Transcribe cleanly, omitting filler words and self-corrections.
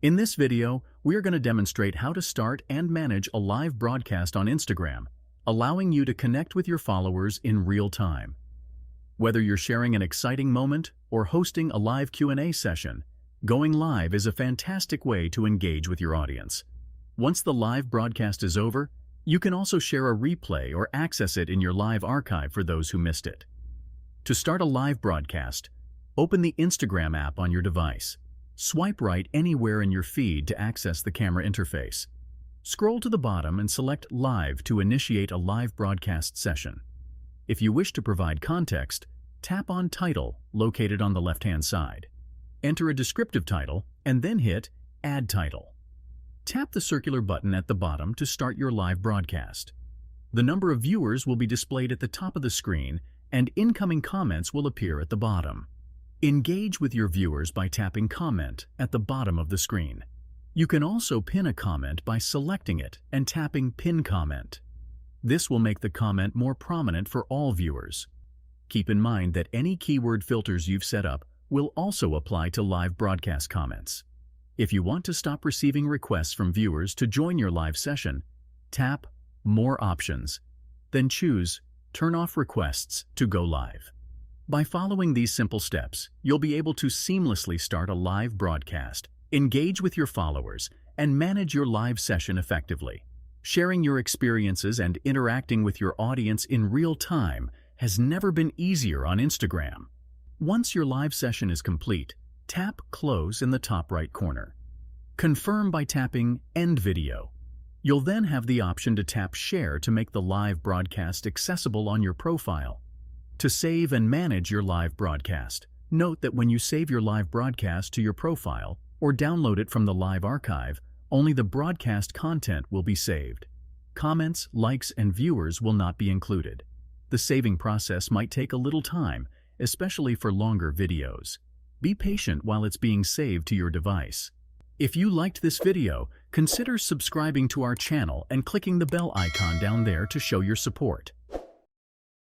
In this video, we are going to demonstrate how to start and manage a live broadcast on Instagram, allowing you to connect with your followers in real time. Whether you're sharing an exciting moment or hosting a live Q&A session, going live is a fantastic way to engage with your audience. Once the live broadcast is over, you can also share a replay or access it in your live archive for those who missed it. To start a live broadcast, open the Instagram app on your device. Swipe right anywhere in your feed to access the camera interface. Scroll to the bottom and select Live to initiate a live broadcast session. If you wish to provide context, tap on Title located on the left-hand side. Enter a descriptive title and then hit Add Title. Tap the circular button at the bottom to start your live broadcast. The number of viewers will be displayed at the top of the screen and incoming comments will appear at the bottom. Engage with your viewers by tapping Comment at the bottom of the screen. You can also pin a comment by selecting it and tapping Pin Comment. This will make the comment more prominent for all viewers. Keep in mind that any keyword filters you've set up will also apply to live broadcast comments. If you want to stop receiving requests from viewers to join your live session, tap More Options, then choose Turn Off Requests to go live. By following these simple steps, you'll be able to seamlessly start a live broadcast, engage with your followers, and manage your live session effectively. Sharing your experiences and interacting with your audience in real time has never been easier on Instagram. Once your live session is complete, tap Close in the top right corner. Confirm by tapping End Video. You'll then have the option to tap Share to make the live broadcast accessible on your profile. To save and manage your live broadcast, note that when you save your live broadcast to your profile or download it from the live archive, only the broadcast content will be saved. Comments, likes, and viewers will not be included. The saving process might take a little time, especially for longer videos. Be patient while it's being saved to your device. If you liked this video, consider subscribing to our channel and clicking the bell icon down there to show your support.